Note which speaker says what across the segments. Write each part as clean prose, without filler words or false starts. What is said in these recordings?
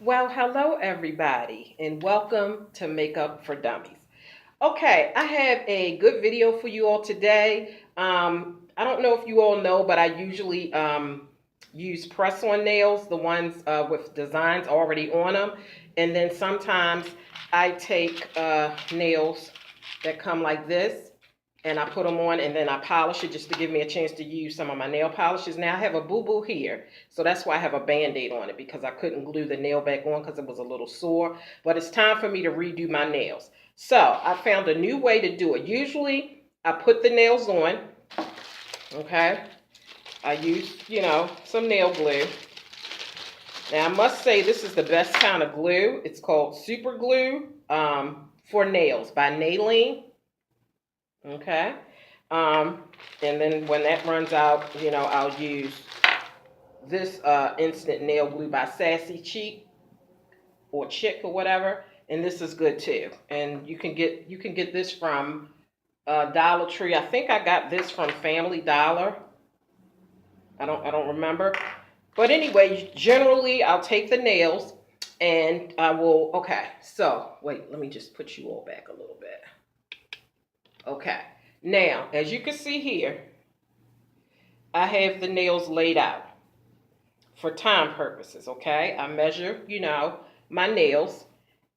Speaker 1: Well, hello everybody, and welcome to Makeup for Dummies. Okay, I have a good video for you all today. I don't know if you all know, but I usually use press-on nails, the ones with designs already on them, and then sometimes I take nails that come like this, and I put them on and then I polish it just to give me a chance to use some of my nail polishes. Now I have a boo-boo here, so that's why I have a Band-Aid on it, because I couldn't glue the nail back on because it was a little sore. But it's time for me to redo my nails. So I found a new way to do it. Usually I put the nails on, okay? I use, some nail glue. Now I must say this is the best kind of glue. It's called Super Glue for Nails by Nailene. Okay. And then when that runs out, I'll use this instant nail glue by Sassy Cheek or Chick or whatever. And this is good too. And you can get this from Dollar Tree. I think I got this from Family Dollar. I don't remember. But anyway, generally I'll take the nails and I will, okay, so wait, let me just put you all back a little bit. Okay. Now, as you can see here, I have the nails laid out for time purposes, okay? I measure, my nails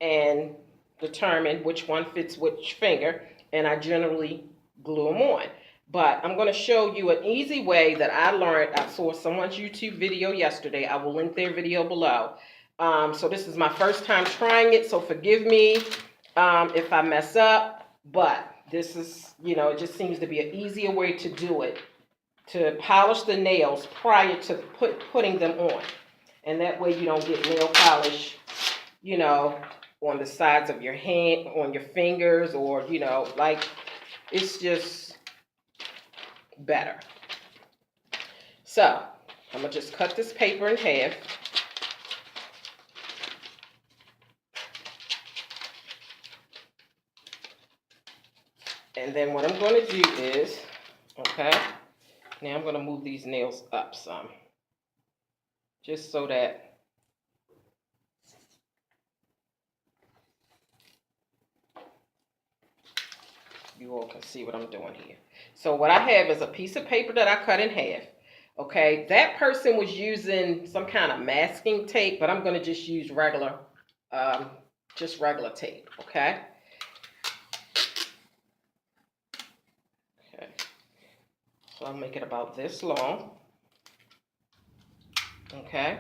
Speaker 1: and determine which one fits which finger, and I generally glue them on. But I'm going to show you an easy way that I learned. I saw someone's YouTube video yesterday. I will link their video below. So this is my first time trying it, so forgive me if I mess up, but this is, it just seems to be an easier way to do it, to polish the nails prior to putting them on. And that way you don't get nail polish, on the sides of your hand, on your fingers, or, like, it's just better. So, I'm going to just cut this paper in half. And then what I'm going to do is, okay, now I'm going to move these nails up some, just so that you all can see what I'm doing here. So what I have is a piece of paper that I cut in half. Okay, that person was using some kind of masking tape, but I'm going to just use regular tape, okay? So I'll make it about this long, okay?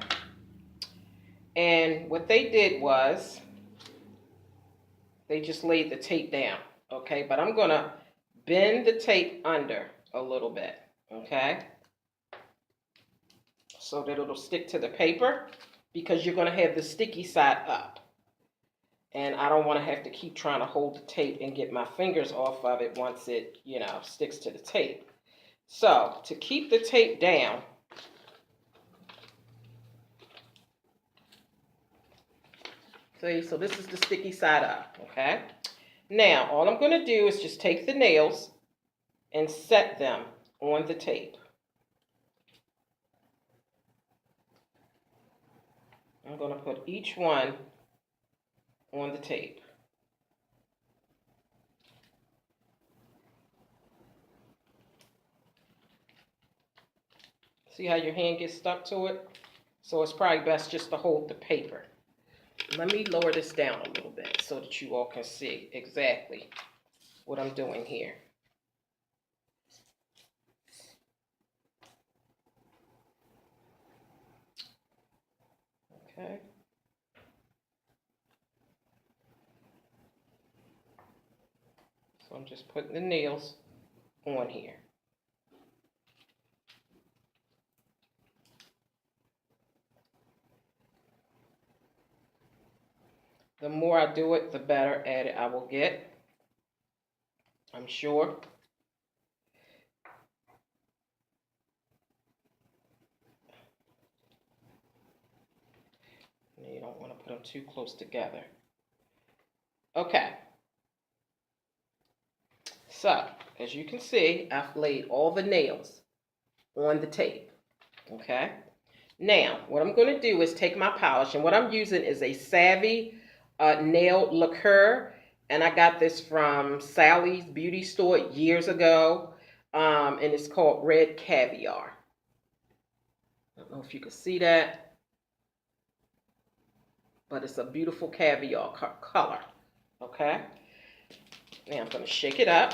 Speaker 1: And what they did was, they just laid the tape down, okay? But I'm gonna bend the tape under a little bit, okay? So that it'll stick to the paper, because you're gonna have the sticky side up. And I don't wanna have to keep trying to hold the tape and get my fingers off of it once it, sticks to the tape. So, to keep the tape down, see, so this is the sticky side up, okay? Now, all I'm going to do is just take the nails and set them on the tape. I'm going to put each one on the tape. See how your hand gets stuck to it? So it's probably best just to hold the paper. Let me lower this down a little bit so that you all can see exactly what I'm doing here. Okay. So I'm just putting the nails on here. The more I do it, the better at it I will get, I'm sure. You don't want to put them too close together. Okay. So, as you can see, I've laid all the nails on the tape. Okay. Now, what I'm going to do is take my polish, and what I'm using is a Savvy nail lacquer, and I got this from Sally's Beauty Store years ago, and it's called Red Caviar. I don't know if you can see that, but it's a beautiful caviar color. Okay, now I'm going to shake it up.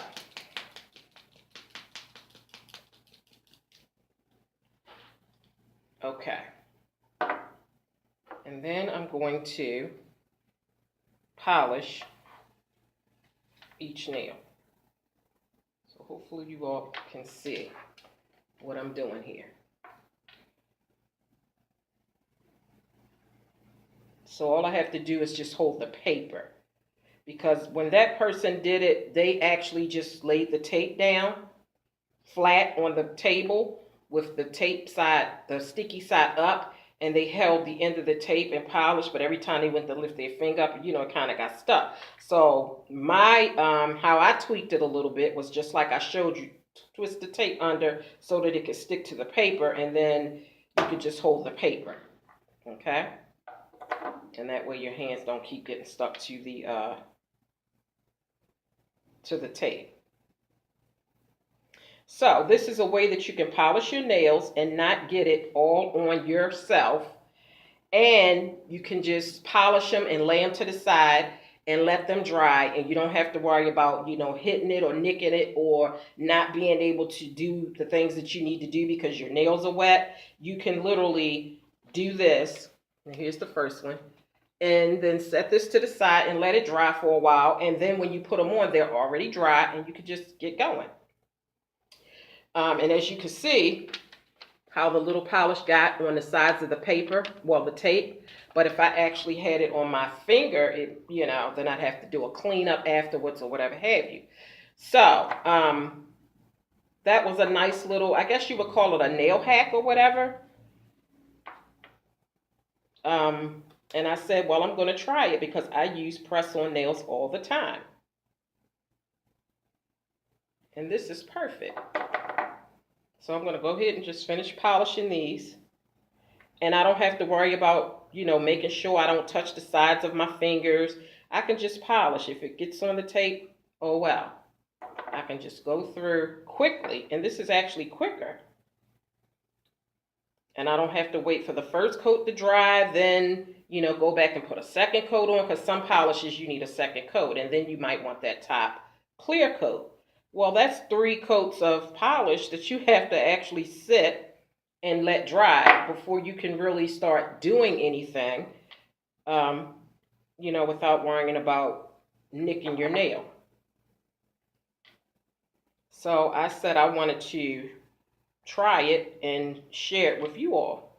Speaker 1: Okay, and then I'm going to polish each nail. So hopefully you all can see what I'm doing here. So all I have to do is just hold the paper, because when that person did it, they actually just laid the tape down flat on the table with the tape side, the sticky side up, and they held the end of the tape and polished, but every time they went to lift their finger up, you know, it kind of got stuck. So my, how I tweaked it a little bit was just like I showed you, twist the tape under so that it could stick to the paper, and then you could just hold the paper, okay? And that way your hands don't keep getting stuck to the tape. So this is a way that you can polish your nails and not get it all on yourself. And you can just polish them and lay them to the side and let them dry. And you don't have to worry about, you know, hitting it or nicking it or not being able to do the things that you need to do because your nails are wet. You can literally do this. And here's the first one. And then set this to the side and let it dry for a while. And then when you put them on, they're already dry and you can just get going. And as you can see, how the little polish got on the sides of the paper, well, the tape. But if I actually had it on my finger, it, you know, then I'd have to do a cleanup afterwards or whatever have you. So, that was a nice little, I guess you would call it a nail hack or whatever. And I said, well, I'm going to try it because I use press-on nails all the time. And this is perfect. So I'm going to go ahead and just finish polishing these. And I don't have to worry about, you know, making sure I don't touch the sides of my fingers. I can just polish. If it gets on the tape, oh well. I can just go through quickly. And this is actually quicker. And I don't have to wait for the first coat to dry, then, you know, go back and put a second coat on, because some polishes you need a second coat. And then you might want that top clear coat. Well, that's 3 coats of polish that you have to actually sit and let dry before you can really start doing anything, you know, without worrying about nicking your nail. So I said I wanted to try it and share it with you all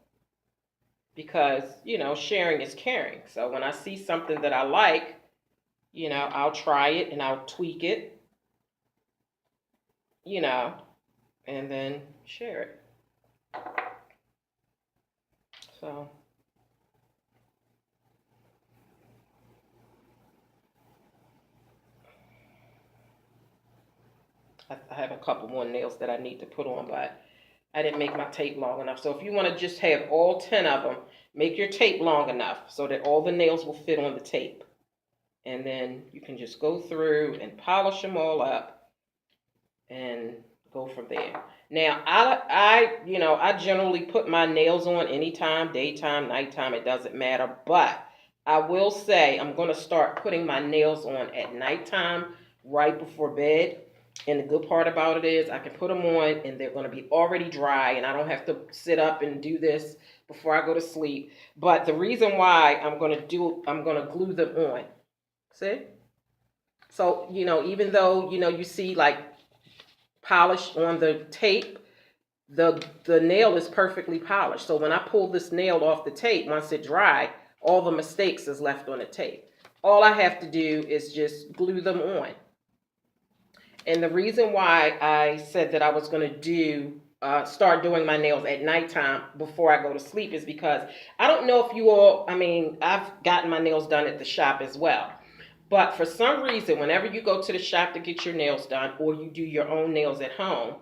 Speaker 1: because, you know, sharing is caring. So when I see something that I like, you know, I'll try it and I'll tweak it, you know, and then share it. So I have a couple more nails that I need to put on, but I didn't make my tape long enough. So if you want to just have all 10 of them, make your tape long enough so that all the nails will fit on the tape. And then you can just go through and polish them all up and go from there. Now, I generally put my nails on anytime, daytime, nighttime, it doesn't matter. But I will say I'm going to start putting my nails on at nighttime right before bed. And the good part about it is I can put them on and they're going to be already dry and I don't have to sit up and do this before I go to sleep. But the reason why I'm going to glue them on. See? So, you know, even though, you know, you see like polish on the tape, the nail is perfectly polished. So when I pull this nail off the tape, once it dry, all the mistakes is left on the tape. All I have to do is just glue them on. And the reason why I said that I was going to start doing my nails at nighttime before I go to sleep is because I don't know if you all, I mean, I've gotten my nails done at the shop as well. But for some reason, whenever you go to the shop to get your nails done or you do your own nails at home,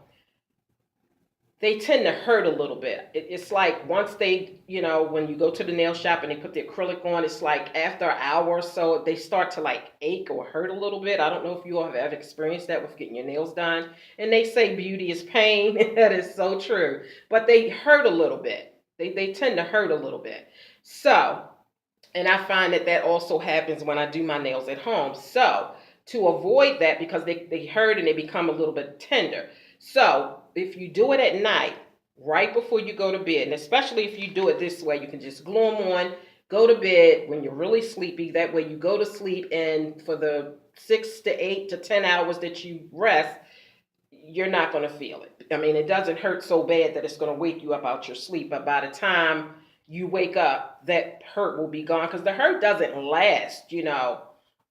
Speaker 1: they tend to hurt a little bit. It's like once they, you know, when you go to the nail shop and they put the acrylic on, it's like after an hour or so, they start to like ache or hurt a little bit. I don't know if you all have ever experienced that with getting your nails done. And they say beauty is pain. That is so true. But they hurt a little bit. They tend to hurt a little bit. So, and I find that that also happens when I do my nails at home. So, to avoid that, because they hurt and they become a little bit tender. So, if you do it at night, right before you go to bed, and especially if you do it this way, you can just glue them on, go to bed when you're really sleepy. That way you go to sleep, and for the 6 to 8 to 10 hours that you rest, you're not going to feel it. I mean, it doesn't hurt so bad that it's going to wake you up out your sleep. But by the time you wake up, that hurt will be gone, because the hurt doesn't last, you know,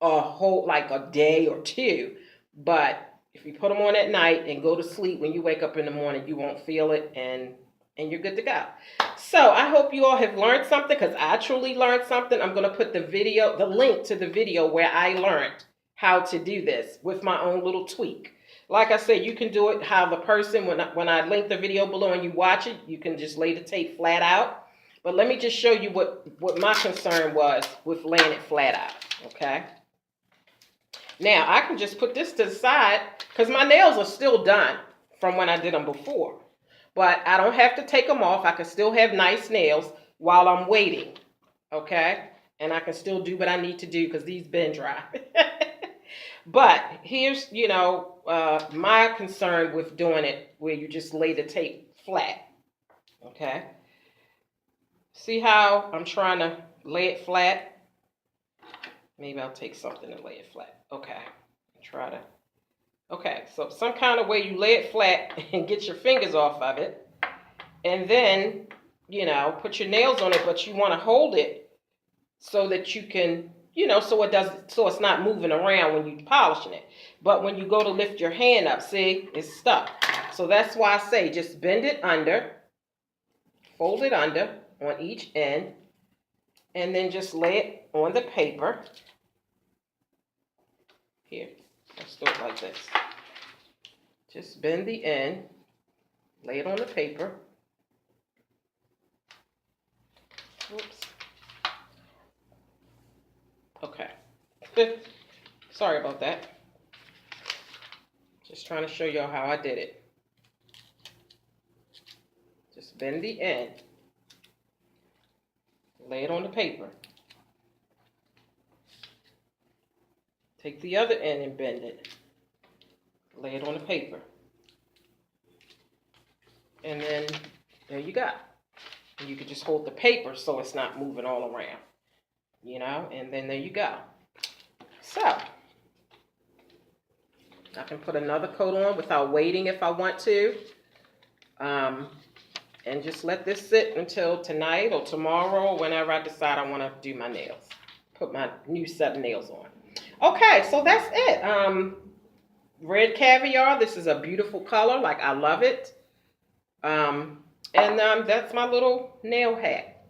Speaker 1: a whole, like a day or two. But if you put them on at night and go to sleep, when you wake up in the morning, you won't feel it, and you're good to go. So I hope you all have learned something, because I truly learned something. I'm going to put the link to the video where I learned how to do this with my own little tweak. Like I said, you can do it how the person, when I link the video below and you watch it, you can just lay the tape flat out. But let me just show you what my concern was with laying it flat out, okay? Now, I can just put this to the side, because my nails are still done from when I did them before. But I don't have to take them off. I can still have nice nails while I'm waiting, okay? And I can still do what I need to do, because these been dry. But here's, you know, my concern with doing it where you just lay the tape flat, okay? See how I'm trying to lay it flat? Maybe I'll take something and lay it flat. Okay, try to. Okay, so some kind of way you lay it flat and get your fingers off of it. And then, you know, put your nails on it, but you want to hold it so that you can, you know, so it's not moving around when you're polishing it. But when you go to lift your hand up, see, it's stuck. So that's why I say just bend it under, fold it under on each end, and then just lay it on the paper. Here, let's do it like this. Just bend the end, lay it on the paper. Oops. Okay. Sorry about that. Just trying to show y'all how I did it. Just bend the end, lay it on the paper. Take the other end and bend it. Lay it on the paper. And then there you go. And you can just hold the paper so it's not moving all around. You know, and then there you go. So, I can put another coat on without waiting if I want to. And just let this sit until tonight or tomorrow, whenever I decide I want to do my nails. Put my new set of nails on. Okay, so that's it. Red caviar. This is a beautiful color. Like, I love it. That's my little nail hack.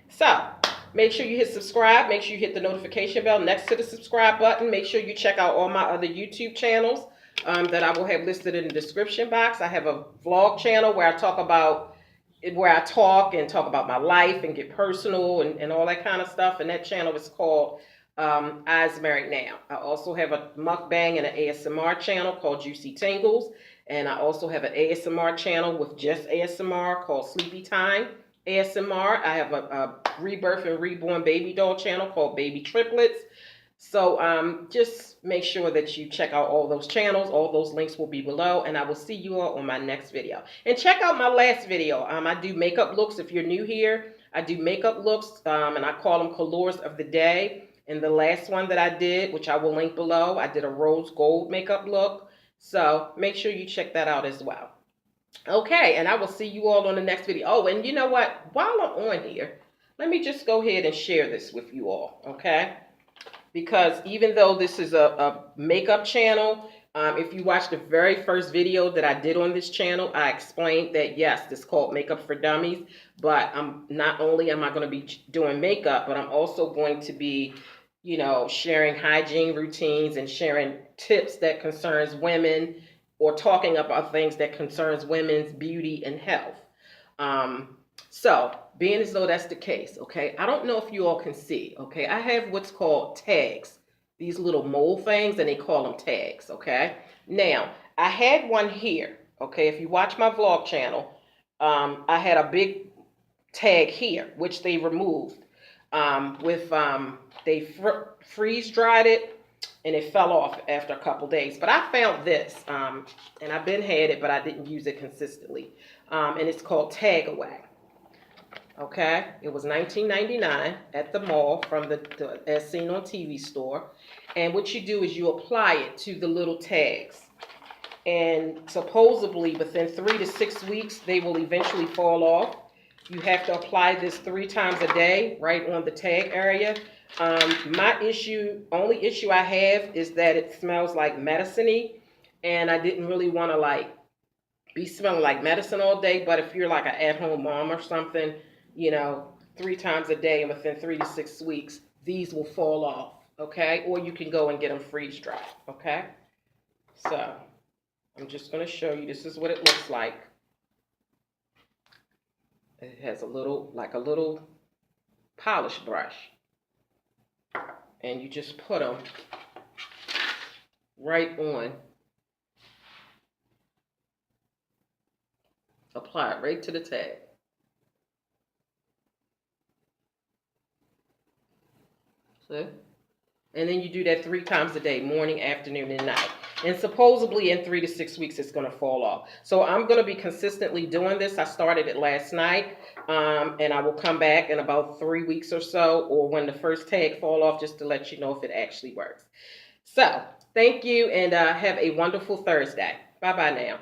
Speaker 1: So, make sure you hit subscribe. Make sure you hit the notification bell next to the subscribe button. Make sure you check out all my other YouTube channels that I will have listed in the description box. I have a vlog channel where I talk about my life and get personal and all that kind of stuff. And that channel is called EYESMARRIEDNOW. I also have a mukbang and an ASMR channel called Juicy Tingles. And I also have an ASMR channel with just ASMR called Sleepy Time ASMR. I have a Rebirth and Reborn baby doll channel called Babytriplets. So just make sure that you check out all those channels. All those links will be below. And I will see you all on my next video. And check out my last video. I do makeup looks. If you're new here, I do makeup looks. And I call them colors of the day. And the last one that I did, which I will link below, I did a rose gold makeup look. So make sure you check that out as well. Okay, and I will see you all on the next video. Oh, and you know what? While I'm on here, let me just go ahead and share this with you all, okay? Because even though this is a makeup channel, if you watch the very first video that I did on this channel, I explained that, yes, this is called Makeup for Dummies. But not only am I going to be doing makeup, but I'm also going to be, you know, sharing hygiene routines and sharing tips that concerns women or talking about things that concerns women's beauty and health. So being as though that's the case, okay, I don't know if you all can see, okay, I have what's called tags, these little mole things, and they call them tags, okay. Now, I had one here, okay, if you watch my vlog channel, I had a big tag here, which they removed they freeze dried it, and it fell off after a couple days. But I found this, and I've been had it, but I didn't use it consistently, and it's called Tag Away. Okay, it was $19.99 at the mall from the as seen on TV store, and what you do is you apply it to the little tags, and supposedly within 3 to 6 weeks they will eventually fall off. You have to apply this 3 times a day right on the tag area. My only issue I have is that it smells like medicine-y, and I didn't really want to like be smelling like medicine all day. But if you're like an at-home mom or something, 3 times a day and within 3 to 6 weeks, these will fall off, okay? Or you can go and get them freeze dried, okay? So I'm just going to show you. This is what it looks like. It has a little polish brush, and you just put them right on. Apply it right to the tag. See? And then you do that 3 times a day, morning, afternoon, and night. And supposedly in 3 to 6 weeks, it's going to fall off. So I'm going to be consistently doing this. I started it last night, and I will come back in about 3 weeks or so, or when the first tag fall off, just to let you know if it actually works. So thank you, and have a wonderful Thursday. Bye-bye now.